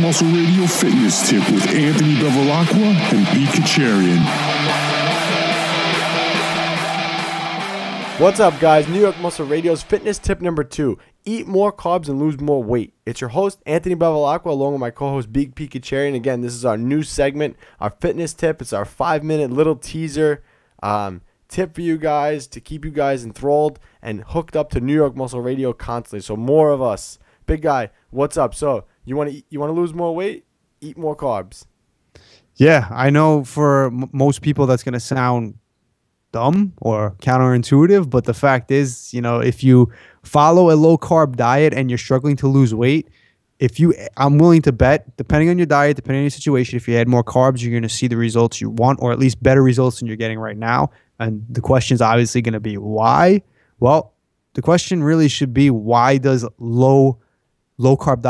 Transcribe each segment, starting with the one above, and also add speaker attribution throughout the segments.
Speaker 1: Muscle Radio Fitness Tip with Anthony Bevilacqua and Pete Kacharian.
Speaker 2: What's up, guys? New York Muscle Radio's fitness tip number 2. Eat more carbs and lose more weight. It's your host, Anthony Bevilacqua, along with my co-host, Big Pete Kacharian. Again, this is our new segment, our fitness tip. It's our 5-minute little teaser tip for you guys to keep you guys enthralled and hooked up to New York Muscle Radio constantly. So more of us. Big guy, what's up? So you want to lose more weight? Eat more carbs.
Speaker 3: Yeah, I know for most people that's going to sound dumb or counterintuitive, but the fact is, if you follow a low carb diet and you're struggling to lose weight, I'm willing to bet, depending on your diet, depending on your situation, if you add more carbs, you're going to see the results you want, or at least better results than you're getting right now. And the question is obviously going to be why? Well, the question really should be, why does low carb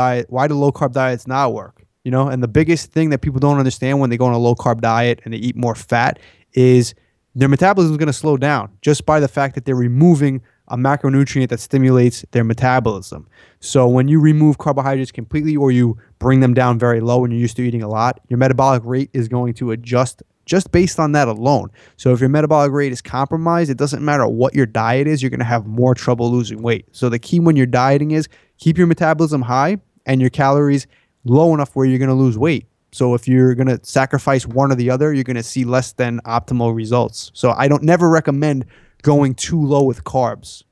Speaker 3: diets not work? And the biggest thing that people don't understand when they go on a low carb diet and they eat more fat is their metabolism is going to slow down just by the fact that they're removing a macronutrient that stimulates their metabolism. So when you remove carbohydrates completely, or you bring them down very low and you're used to eating a lot, your metabolic rate is going to adjust just based on that alone. So if your metabolic rate is compromised, it doesn't matter what your diet is, you're going to have more trouble losing weight. So the key when you're dieting is keep your metabolism high and your calories low enough where you're going to lose weight. So if you're going to sacrifice one or the other, you're going to see less than optimal results. So I never recommend going too low with carbs.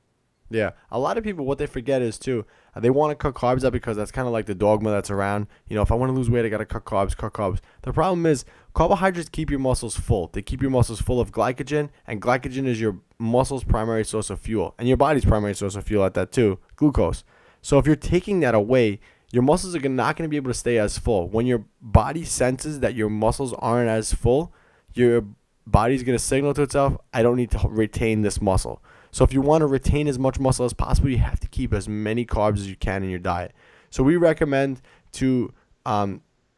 Speaker 2: Yeah, a lot of people, what they forget is too, they want to cut carbs out because that's kind of like the dogma that's around. If I want to lose weight, I got to cut carbs. The problem is carbohydrates keep your muscles full. They keep your muscles full of glycogen, and glycogen is your muscle's primary source of fuel, and your body's primary source of fuel at that too, glucose. So if you're taking that away, your muscles are not going to be able to stay as full. When your body senses that your muscles aren't as full, your body's going to signal to itself, I don't need to retain this muscle. So if you want to retain as much muscle as possible, you have to keep as many carbs as you can in your diet. So we recommend to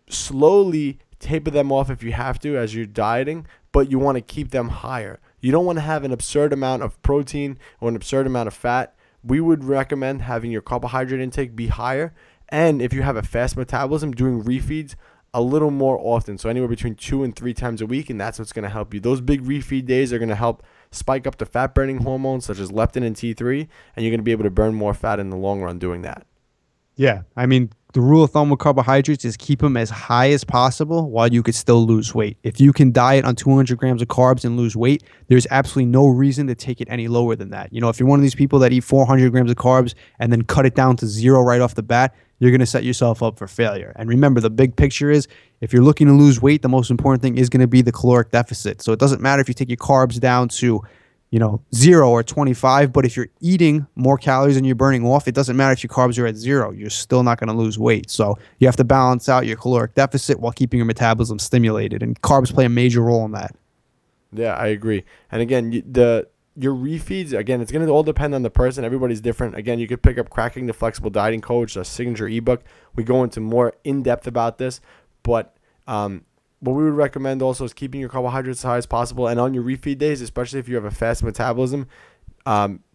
Speaker 2: slowly taper them off if you have to as you're dieting, but you want to keep them higher. You don't want to have an absurd amount of protein or an absurd amount of fat. We would recommend having your carbohydrate intake be higher. And if you have a fast metabolism, doing refeeds a little more often. So anywhere between 2 and 3 times a week, and that's what's going to help you. Those big refeed days are going to help spike up the fat-burning hormones such as leptin and T3, and you're going to be able to burn more fat in the long run doing that.
Speaker 3: Yeah, the rule of thumb with carbohydrates is keep them as high as possible while you could still lose weight. If you can diet on 200 grams of carbs and lose weight, there's absolutely no reason to take it any lower than that. If you're one of these people that eat 400 grams of carbs and then cut it down to 0 right off the bat, you're going to set yourself up for failure. And remember, the big picture is if you're looking to lose weight, the most important thing is going to be the caloric deficit. So it doesn't matter if you take your carbs down to 0 or 25, but if you're eating more calories than you're burning off, it doesn't matter if your carbs are at 0. You're still not going to lose weight. So you have to balance out your caloric deficit while keeping your metabolism stimulated, and carbs play a major role in that.
Speaker 2: Yeah, I agree. And again, your refeeds, again, it's going to all depend on the person. Everybody's different. Again, you could pick up Cracking the Flexible Dieting Coach, a signature ebook. We go into more in-depth about this, but what we would recommend also is keeping your carbohydrates as high as possible. And on your refeed days, especially if you have a fast metabolism,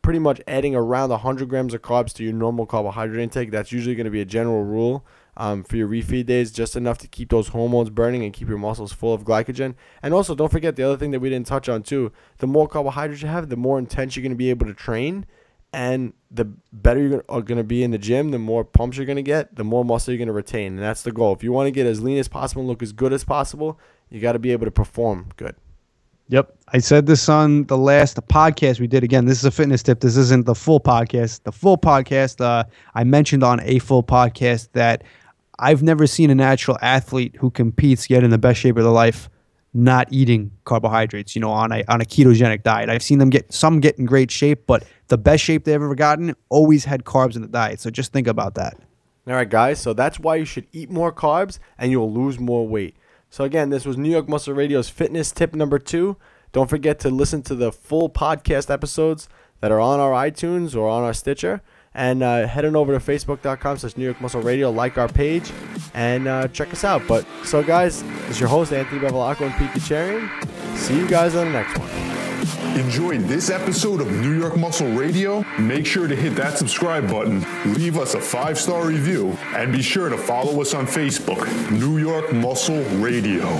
Speaker 2: pretty much adding around 100 grams of carbs to your normal carbohydrate intake. That's usually going to be a general rule for your refeed days, just enough to keep those hormones burning and keep your muscles full of glycogen. And also, don't forget the other thing that we didn't touch on too. The more carbohydrates you have, the more intense you're going to be able to train, and the better you're going to be in the gym, the more pumps you're going to get, the more muscle you're going to retain. And that's the goal. If you want to get as lean as possible and look as good as possible, you got to be able to perform good.
Speaker 3: Yep. I said this on the last podcast we did. Again, this is a fitness tip. This isn't the full podcast. The full podcast, I mentioned on a full podcast that I've never seen a natural athlete who competes get in the best shape of their life not eating carbohydrates, on a ketogenic diet. I've seen them get in great shape, but the best shape they've ever gotten always had carbs in the diet. So just think about that.
Speaker 2: All right, guys. So that's why you should eat more carbs and you'll lose more weight. So again, this was New York Muscle Radio's fitness tip number 2. Don't forget to listen to the full podcast episodes that are on our iTunes or on our Stitcher. And head on over to facebook.com/New York Muscle Radio, like our page, and check us out. But so, guys, this is your host, Anthony Bevilacqua and Pete Kacharian. See you guys on the next one.
Speaker 1: Enjoyed this episode of New York Muscle Radio? Make sure to hit that subscribe button, leave us a 5-star review, and be sure to follow us on Facebook, New York Muscle Radio.